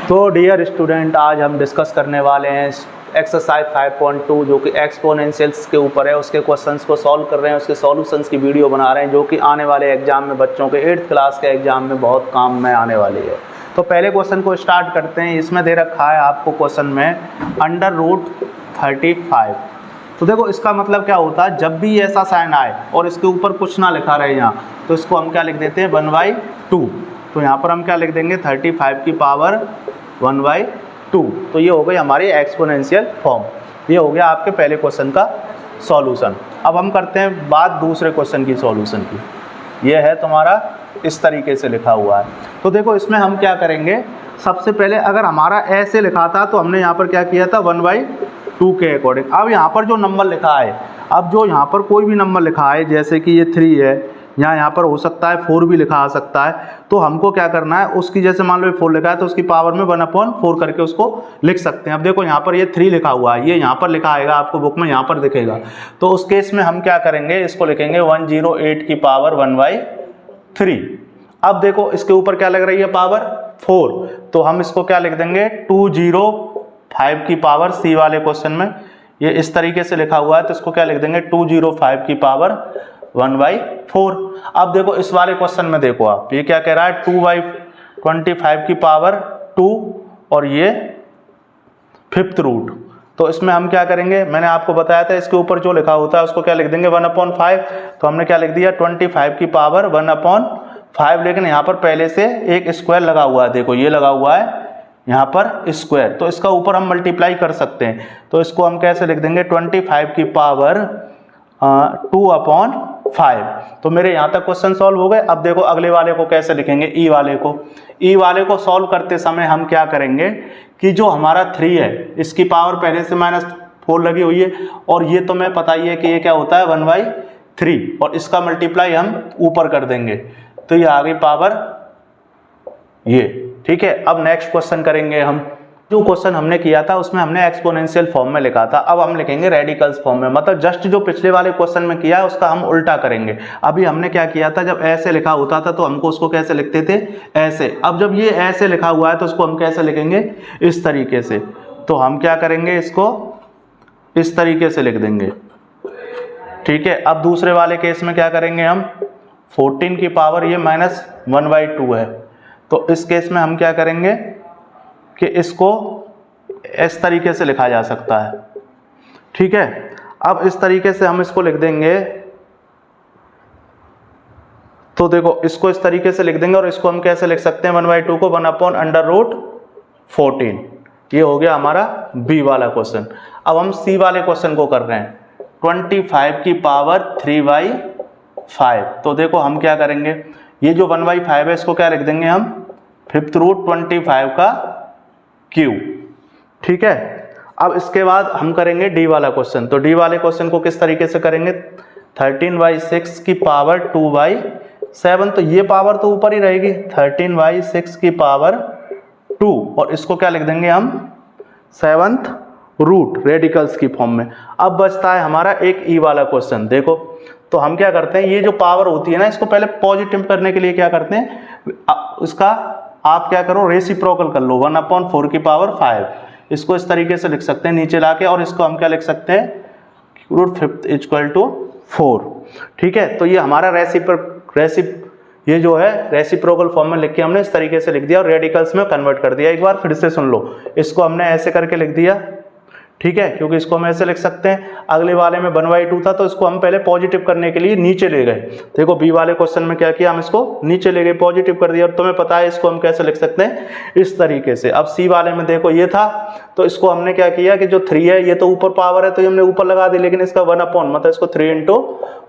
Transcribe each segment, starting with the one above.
तो dear student, आज हम डिस्कस करने वाले हैं एक्सरसाइज 5.2 जो कि एक्सपोनेंशियल्स के ऊपर है। उसके क्वेश्चंस को सॉल्व कर रहे हैं, उसके सॉल्यूशंस की वीडियो बना रहे हैं जो कि आने वाले एग्जाम में बच्चों के 8th क्लास के एग्जाम में बहुत काम में आने वाली है। तो पहले क्वेश्चन को स्टार्ट करते हैं। इसमें दे रखा है आपको क्वेश्चन में √35। तो देखो इसका मतलब क्या होता है, जब भी ऐसा साइन आए और इसके ऊपर कुछ ना लिखा रहे यहाँ, तो इसको हम क्या लिख देते हैं 1/2। तो यहाँ पर हम क्या लिख देंगे 35 की पावर 1/2। तो ये हो गई हमारी एक्सपोनेंशियल फॉर्म। ये हो गया आपके पहले क्वेश्चन का सॉल्यूशन। अब हम करते हैं बात दूसरे क्वेश्चन की सॉल्यूशन की। ये है तुम्हारा इस तरीके से लिखा हुआ है। तो देखो इसमें हम क्या करेंगे, सबसे पहले अगर हमारा ऐसे लिखा था तो हमने यहाँ पर क्या किया था 1/2 के अकॉर्डिंग। अब यहाँ पर जो नंबर लिखा है, अब जो यहाँ पर कोई भी नंबर लिखा है, जैसे कि ये 3 है, यहाँ पर हो सकता है 4 भी लिखा आ सकता है, तो हमको क्या करना है, उसकी जैसे मान लो 4 लिखा है तो उसकी पावर में 1/4 करके उसको लिख सकते हैं। अब देखो यहाँ पर ये 3 लिखा हुआ है, ये यहाँ पर लिखा आएगा आपको बुक में, यहाँ पर दिखेगा। तो उस केस में हम क्या करेंगे, इसको लिखेंगे 108 की पावर 1/3। अब देखो इसके ऊपर क्या लग रही है पावर 4, तो हम इसको क्या लिख देंगे 205 की पावर। सी वाले क्वेश्चन में ये इस तरीके से लिखा हुआ है, तो इसको क्या लिख देंगे 205 की पावर 1/4। अब देखो इस वाले क्वेश्चन में देखो आप, ये क्या कह रहा है 2/25 की पावर 2 और ये 5th रूट। तो इसमें हम क्या करेंगे, मैंने आपको बताया था इसके ऊपर जो लिखा होता है उसको क्या लिख देंगे 1/5। तो हमने क्या लिख दिया 25 की पावर 1/5। लेकिन यहाँ पर पहले से एक स्क्वायर लगा हुआ है, देखो ये लगा हुआ है यहाँ पर स्क्वायर, तो इसका ऊपर हम मल्टीप्लाई कर सकते हैं। तो इसको हम कैसे लिख देंगे 25 की पावर 2/5। तो मेरे यहाँ तक क्वेश्चन सॉल्व हो गए। अब देखो अगले वाले को कैसे लिखेंगे, ई वाले को। ई वाले को सॉल्व करते समय हम क्या करेंगे कि जो हमारा 3 है इसकी पावर पहले से -4 लगी हुई है, और ये तो मैं पता ही है कि ये क्या होता है 1/3, और इसका मल्टीप्लाई हम ऊपर कर देंगे, तो ये आ गई पावर ये। ठीक है, अब नेक्स्ट क्वेश्चन करेंगे हम। जो क्वेश्चन हमने किया था उसमें हमने एक्सपोनेंशियल फॉर्म में लिखा था, अब हम लिखेंगे रेडिकल्स फॉर्म में। मतलब जस्ट जो पिछले वाले क्वेश्चन में किया है उसका हम उल्टा करेंगे। अभी हमने क्या किया था, जब ऐसे लिखा होता था तो हमको उसको कैसे लिखते थे, ऐसे। अब जब ये ऐसे लिखा हुआ है तो उसको हम कैसे लिखेंगे, इस तरीके से। तो हम क्या करेंगे, इसको इस तरीके से लिख देंगे। ठीक है, अब दूसरे वाले केस में क्या करेंगे हम, 14 की पावर ये -1/2 है, तो इस केस में हम क्या करेंगे कि इसको इस तरीके से लिखा जा सकता है। ठीक है, अब इस तरीके से हम इसको लिख देंगे। तो देखो इसको इस तरीके से लिख देंगे, और इसको हम कैसे लिख सकते हैं 1/2 को 1/√14। ये हो गया हमारा बी वाला क्वेश्चन। अब हम सी वाले क्वेश्चन को कर रहे हैं 25 की पावर 3/5। तो देखो हम क्या करेंगे, ये जो 1/5 है इसको क्या लिख देंगे हम 5th रूट 25 का क्यूब। ठीक है, अब इसके बाद हम करेंगे डी वाला क्वेश्चन। तो डी वाले क्वेश्चन को किस तरीके से करेंगे, 13/6 की पावर 2/7। तो ये पावर तो ऊपर ही रहेगी, 13/6 की पावर 2, और इसको क्या लिख देंगे हम 7th रूट रेडिकल्स की फॉर्म में। अब बचता है हमारा एक ई वाला क्वेश्चन। देखो तो हम क्या करते हैं, ये जो पावर होती है ना, इसको पहले पॉजिटिव करने के लिए क्या करते हैं, उसका आप क्या करो रेसिप्रोकल कर लो 1/4 की पावर 5। इसको इस तरीके से लिख सकते हैं नीचे लाके, और इसको हम क्या लिख सकते हैं √5 = 4। ठीक है, तो ये हमारा ये जो है रेसिप्रोकल फॉर्म में लिख के हमने इस तरीके से लिख दिया और रेडिकल्स में कन्वर्ट कर दिया। एक बार फिर से सुन लो, इसको हमने ऐसे करके लिख दिया। ठीक है, क्योंकि इसको हम ऐसे लिख सकते हैं। अगले वाले में 1/2 था तो इसको हम पहले पॉजिटिव करने के लिए नीचे ले गए। देखो बी वाले क्वेश्चन में क्या किया, हम इसको नीचे ले गए, पॉजिटिव कर दिया, और तुम्हें पता है इसको हम कैसे लिख सकते हैं, इस तरीके से। अब सी वाले में देखो ये था, तो इसको हमने क्या किया कि जो 3 है ये तो ऊपर पावर है तो ये हमने ऊपर लगा दी, लेकिन इसका 1/, मतलब इसको 3 ×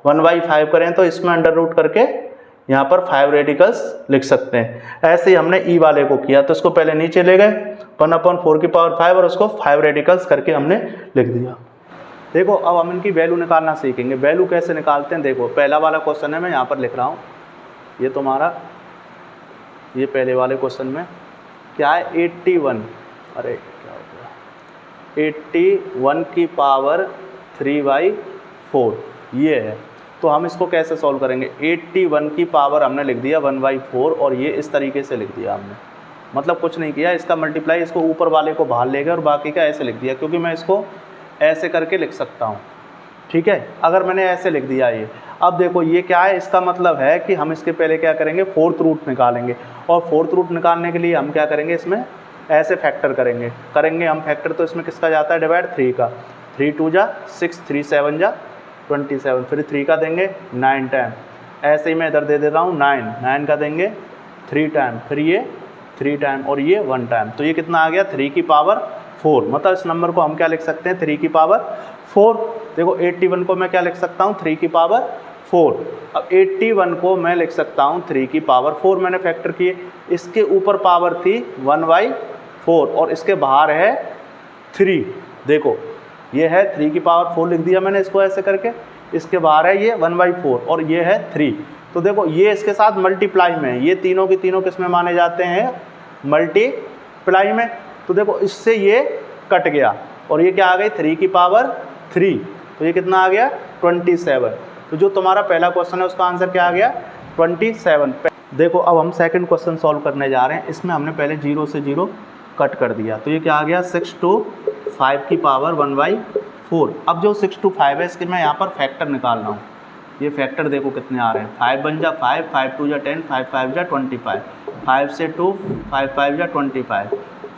1/5 करें तो इसमें अंडर करके यहाँ पर 5 रेडिकल्स लिख सकते हैं। ऐसे ही हमने ई वाले को किया, तो इसको पहले नीचे ले गए 1/4 की पावर 5 और उसको 5 रेडिकल्स करके हमने लिख दिया। देखो अब हम इनकी वैल्यू निकालना सीखेंगे। वैल्यू कैसे निकालते हैं, देखो पहला वाला क्वेश्चन है, मैं यहाँ पर लिख रहा हूँ, ये तुम्हारा ये पहले वाले क्वेश्चन में क्या है 81, अरे क्या हो गया 81 की पावर 3/4 ये है। तो हम इसको कैसे सॉल्व करेंगे, 81 की पावर हमने लिख दिया 1/4, और ये इस तरीके से लिख दिया हमने। मतलब कुछ नहीं किया, इसका मल्टीप्लाई इसको ऊपर वाले को बाहर ले गए और बाकी का ऐसे लिख दिया, क्योंकि मैं इसको ऐसे करके लिख सकता हूँ। ठीक है, अगर मैंने ऐसे लिख दिया ये, अब देखो ये क्या है, इसका मतलब है कि हम इसके पहले क्या करेंगे, फोर्थ रूट निकालेंगे, और फोर्थ रूट निकालने के लिए हम क्या करेंगे, इसमें ऐसे फैक्टर करेंगे हम फैक्टर। तो इसमें किसका जाता है डिवाइड, 3 का, 3 2 जा 6, 3 7 जा 27, फिर 3 का देंगे 9 टाइम, ऐसे ही मैं इधर दे रहा हूँ 9 का देंगे 3 टाइम, फिर ये 3 टाइम और ये 1 टाइम। तो ये कितना आ गया, 3 की पावर 4। मतलब इस नंबर को हम क्या लिख सकते हैं, 3 की पावर 4। देखो 81 को मैं क्या लिख सकता हूँ, 3 की पावर 4। अब 81 को मैं लिख सकता हूँ 3 की पावर 4, मैंने फैक्टर किए, इसके ऊपर पावर थी 1/4 और इसके बाहर है 3। देखो ये है 3 की पावर 4 लिख दिया मैंने इसको ऐसे करके, इसके बाहर है ये 1/4 और ये है 3। तो देखो ये इसके साथ मल्टीप्लाई में है, ये तीनों की तीनों किस में माने जाते हैं, मल्टीप्लाई में। तो देखो इससे ये कट गया और ये क्या आ गई, 3 की पावर 3, तो ये कितना आ गया 27। तो जो तुम्हारा पहला क्वेश्चन है उसका आंसर क्या आ गया, 27। देखो अब हम सेकंड क्वेश्चन सॉल्व करने जा रहे हैं, इसमें हमने पहले 0 से 0 कट कर दिया, तो ये क्या आ गया 6 to 5 की पावर 1/4। अब जो 6 to 5 है इसके मैं यहाँ पर फैक्टर निकाल रहा हूँ, ये फैक्टर देखो कितने आ रहे हैं, 5 1 जा 5, 5 2 जा 10, 5 5 जा 25, 5 से 2, 5 5 जा 25,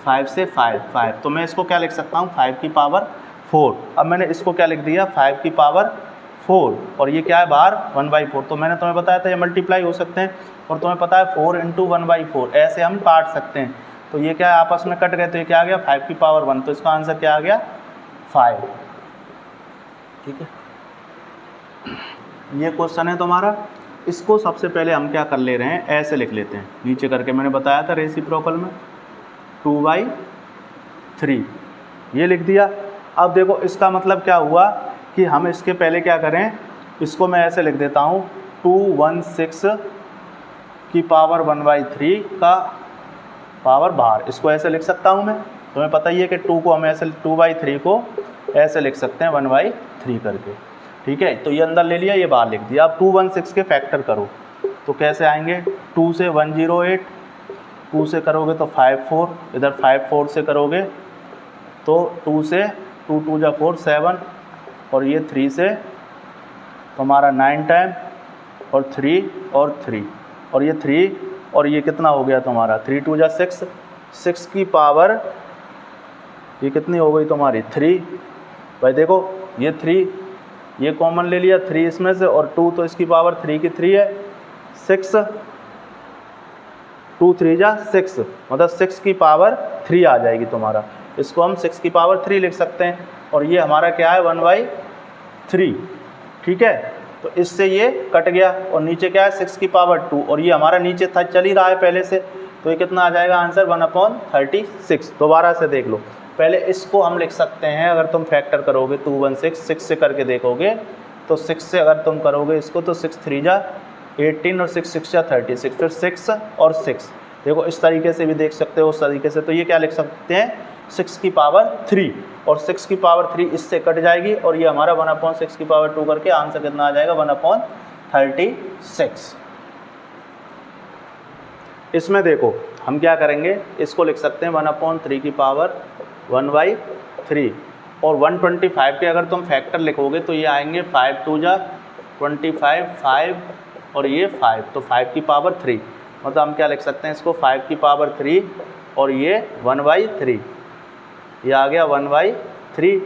5 से 5, तो मैं इसको क्या लिख सकता हूँ, 5 की पावर 4। अब मैंने इसको क्या लिख दिया, 5 की पावर 4, और ये क्या है बाहर 1/4। तो मैंने तुम्हें बताया था ये मल्टीप्लाई हो सकते हैं, और तुम्हें पता है 4 × 1/4 ऐसे हम काट सकते हैं। तो ये क्या है आपस में कट गए, तो ये क्या आ गया 5 की पावर 1, तो इसका आंसर क्या आ गया 5। ठीक है, ये क्वेश्चन है तुम्हारा। इसको सबसे पहले हम क्या कर ले रहे हैं, ऐसे लिख लेते हैं नीचे करके, मैंने बताया था रेसिप्रोकल में 2/3 ये लिख दिया। अब देखो इसका मतलब क्या हुआ कि हम इसके पहले क्या करें, इसको मैं ऐसे लिख देता हूँ 216 की पावर 1/3 का पावर बाहर, इसको ऐसे लिख सकता हूँ मैं। तुम्हें पता ही है कि 2 को हम ऐसे 2/3 को ऐसे लिख सकते हैं 1/3 करके। ठीक है, तो ये अंदर ले लिया, ये बाहर लिख दिया। अब 216 के फैक्टर करो तो कैसे आएंगे, 2 से 108, 2 से करोगे तो 54, इधर 54 से करोगे तो 2 से 2 2 जा 4 7, और ये 3 से तुम्हारा 9 टाइम, और 3 और 3, और ये 3, और ये कितना हो गया तुम्हारा 3 2 जा 6, 6 की पावर ये कितनी हो गई तुम्हारी 3। भाई देखो ये 3 ये कॉमन ले लिया 3 इसमें से, और 2 तो इसकी पावर 3 की 3 है, 6 2 3 जा 6, मतलब 6 की पावर 3 आ जाएगी तुम्हारा। इसको हम 6 की पावर 3 लिख सकते हैं, और ये हमारा क्या है 1/3। ठीक है, तो इससे ये कट गया, और नीचे क्या है 6 की पावर 2, और ये हमारा नीचे था चल ही रहा है पहले से, तो ये कितना आ जाएगा आंसर 1/36। दोबारा से देख लो, पहले इसको हम लिख सकते हैं, अगर तुम फैक्टर करोगे 216 6 से करके देखोगे तो 6 से अगर तुम करोगे इसको तो 6 3 जा 18 और 6 6 जा 36, फिर 6 और 6, देखो इस तरीके से भी देख सकते हो, उस तरीके से। तो ये क्या लिख सकते हैं 6 की पावर 3, और 6 की पावर 3 इससे कट जाएगी, और ये हमारा 1/6 की पावर 2 करके आंसर कितना आ जाएगा 1/36। इसमें देखो हम क्या करेंगे, इसको लिख सकते हैं 1/3 की पावर 1/3, और 125 के अगर तुम फैक्टर लिखोगे तो ये आएंगे 5 2 जा 25, 5 और ये 5, तो 5 की पावर 3, मतलब हम क्या लिख सकते हैं इसको 5 की पावर 3, और ये 1/3, ये आ गया 1/3।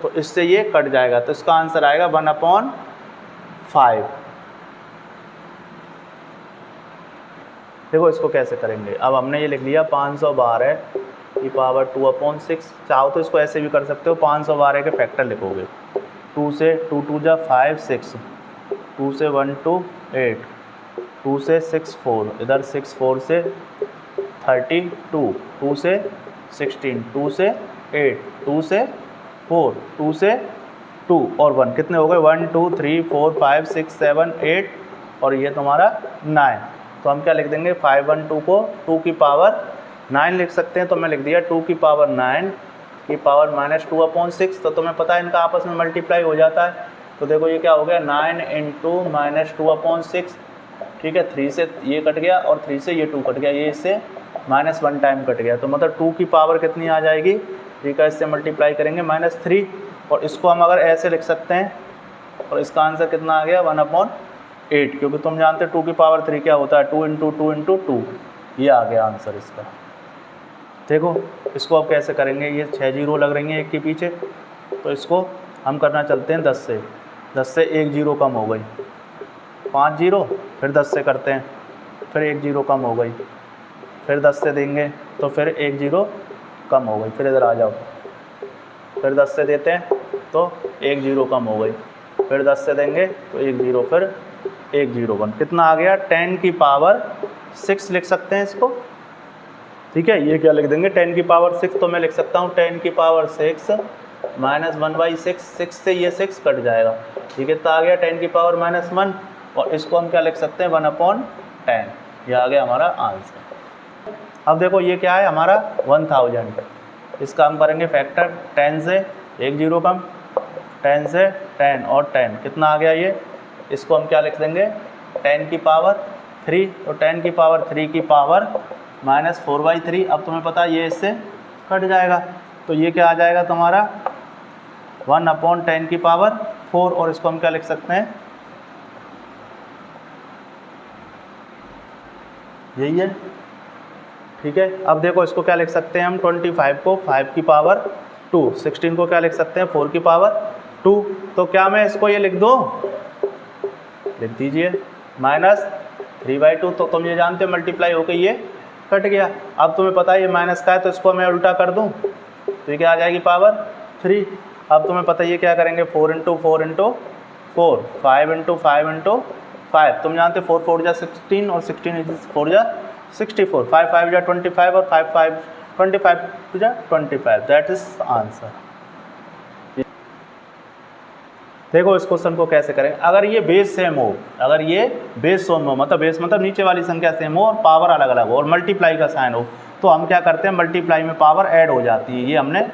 तो इससे ये कट जाएगा, तो इसका आंसर आएगा 1/5। देखो इसको कैसे करेंगे, अब हमने ये लिख लिया 512 की पावर 2/6, चाहो तो इसको ऐसे भी कर सकते हो, 512 के फैक्टर लिखोगे, 2 से 2 2 जा 5 6, 2 से 1 2 8, 2 से 6 4, इधर 6 4 से 32, 2 से 16, 2 से 8, 2 से 4, 2 से 2 और 1, कितने हो गए 1 2 3 4 5 6 7 8, और ये तुम्हारा 9। तो हम क्या लिख देंगे 5 1 2 को 2 की पावर 9 लिख सकते हैं, तो मैं लिख दिया 2 की पावर 9 की पावर -2/6। तो तुम्हें पता है इनका आपस में मल्टीप्लाई हो जाता है, तो देखो ये क्या हो गया 9 × -2/6। ठीक है, 3 से ये कट गया और 3 से ये 2 कट गया, ये इससे -1 टाइम कट गया, तो मतलब 2 की पावर कितनी आ जाएगी, 3 का इससे मल्टीप्लाई करेंगे -3, और इसको हम अगर ऐसे लिख सकते हैं, और इसका आंसर कितना आ गया 1/8, क्योंकि तुम जानते हो 2 की पावर 3 क्या होता है, 2 × 2 × 2, ये आ गया आंसर इसका। देखो इसको अब कैसे करेंगे, ये 6 जीरो लग रही हैं एक के पीछे, तो इसको हम करना चलते हैं 10 से 1 जीरो कम हो गई, 5 जीरो, फिर 10 से करते हैं, फिर 1 जीरो कम हो गई, फिर 10 से देंगे तो फिर 1 जीरो कम हो गई, फिर इधर आ जाओ, फिर 10 से देते हैं तो 1 जीरो कम हो गई, फिर 10 से देंगे तो 1 जीरो, फिर 1 जीरो कम, कितना आ गया 10 की पावर 6 लिख सकते हैं इसको। ठीक है, ये क्या लिख देंगे 10 की पावर 6, तो मैं लिख सकता हूँ 10 की पावर 6 -1/6, 6 से ये 6 कट जाएगा, ये कितना आ गया 10 की पावर -1, और इसको हम क्या लिख सकते हैं 1/10, ये आ गया हमारा आंसर। अब देखो ये क्या है हमारा 1000, इसका हम करेंगे फैक्टर 10 से 1 जीरो कम, 10 से 10 और 10, कितना आ गया ये, इसको हम क्या लिख देंगे 10 की पावर 3, तो 10 की पावर 3 की पावर -4/3, अब तुम्हें पता है ये इससे कट जाएगा, तो ये क्या आ जाएगा तुम्हारा 1/10 की पावर 4, और इसको हम क्या लिख सकते हैं, यही है। ठीक है, अब देखो इसको क्या लिख सकते हैं हम 25 को 5 की पावर 2, 16 को क्या लिख सकते हैं 4 की पावर 2, तो क्या मैं इसको ये लिख दूँ, लिख दीजिए -3/2, तो तुम ये जानते हो मल्टीप्लाई होकर ये कट गया। अब तुम्हें पता है ये माइनस का है, तो इसको मैं उल्टा कर दूं तो ये क्या आ जाएगी पावर 3। अब तुम्हें पता है ये क्या करेंगे 4 × 4 × 4, 5 × 5 × 5, तुम जानते 4 4 जा 16 और 16 4 जा 64, 5 5 जा 25 और 5 5 25 जा 25, दैट इज आंसर। देखो इस क्वेश्चन को कैसे करें, अगर ये बेस सेम हो, अगर ये बेस सेम हो, मतलब बेस मतलब नीचे वाली संख्या सेम हो और पावर अलग अलग हो और मल्टीप्लाई का साइन हो, तो हम क्या करते हैं मल्टीप्लाई में पावर ऐड हो जाती है, ये हमने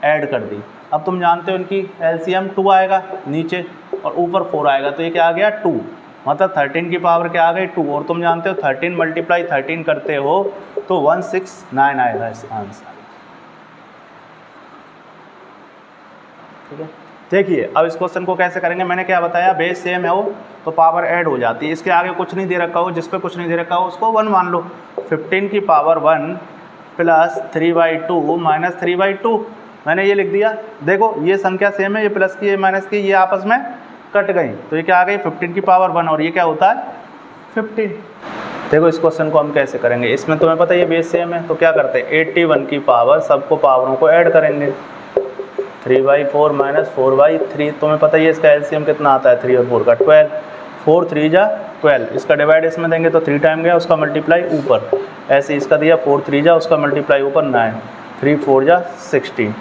ऐड कर दी। अब तुम जानते हो इनकी एलसीएम 2 आएगा नीचे और ऊपर 4 आएगा, तो ये क्या आ गया 2, मतलब 13 की पावर क्या आ गई 2, और तुम जानते हो 13 मल्टीप्लाई 13 करते हो तो 169 आएगा इसका आंसर। ठीक है, देखिए अब इस क्वेश्चन को कैसे करेंगे, मैंने क्या बताया बेस सेम है हो तो पावर ऐड हो जाती है, इसके आगे कुछ नहीं दे रखा हो, जिस पे कुछ नहीं दे रखा हो उसको 1 मान लो। 15 की पावर 1 प्लस 3/2 माइनस 3/2, मैंने ये लिख दिया। देखो ये संख्या सेम है, ये प्लस की ये माइनस की ये आपस में कट गई, तो ये क्या आ गई 15 की पावर 1 और ये क्या होता है 15। देखो इस क्वेश्चन को हम कैसे करेंगे, इसमें तुम्हें पता है ये बेस सेम है, तो क्या करते हैं 81 की पावर सबको पावरों को ऐड करेंगे, 3/4 माइनस 4/3, तुम्हें पता है ये इसका एलसीएम कितना आता है 3 और 4 का 12, 4 3 जा 12, इसका डिवाइड इसमें देंगे तो 3 टाइम गया, उसका मल्टीप्लाई ऊपर, ऐसे इसका दिया 4 3 जा उसका मल्टीप्लाई ऊपर 9, 3 4 जा 16।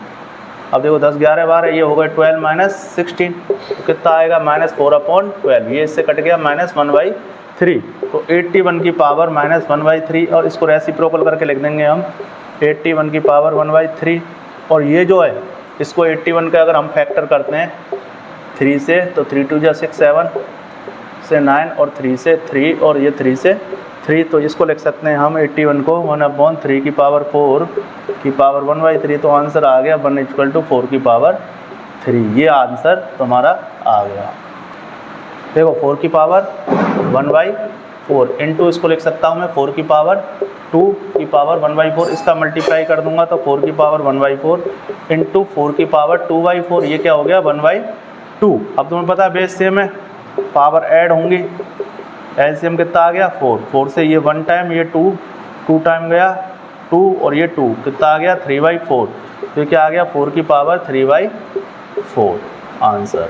अब देखो 10 11 12 ये हो गए 12 माइनस 16, तो कितना आएगा -4/12, ये इससे कट गया -1/3, तो 81 की पावर -1/3, और इसको रेसिप्रोकल करके लिख देंगे हम 81 की पावर 1/3, और ये जो है इसको 81 का अगर हम फैक्टर करते हैं 3 से तो 3 2 जा 6 7 से 9 और 3 से 3 और ये 3 से 3, तो इसको लिख सकते हैं हम 81 को 1/3 की पावर 4 की पावर 1/3, तो आंसर आ गया 1 = 4 की पावर 3, ये आंसर तुम्हारा आ गया। देखो 4 की पावर 1/4 इंटू इसको लिख सकता हूँ मैं 4 की पावर 2 की पावर 1/4, इसका मल्टीप्लाई कर दूंगा तो 4 की पावर 1/4 इंटू 4 की पावर 2/4, ये क्या हो गया 1/2। अब तुम्हें पता है बेस सेम है, पावर ऐड होंगी, एलसीएम कितना आ गया 4, 4 से ये 1 टाइम, ये 2 टाइम गया 2 और ये 2 कितना आ गया 3/4, तो क्या आ गया 4 की पावर 3/4 आंसर।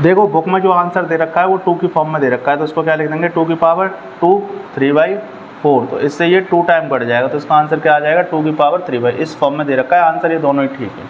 देखो बुक में जो आंसर दे रखा है वो 2 की फॉर्म में दे रखा है, तो इसको क्या लिख देंगे 2 की पावर 2 3/4, तो इससे ये 2 टाइम कट जाएगा, तो इसका आंसर क्या आ जाएगा 2 की पावर 3/, इस फॉर्म में दे रखा है आंसर, ये दोनों ही ठीक है।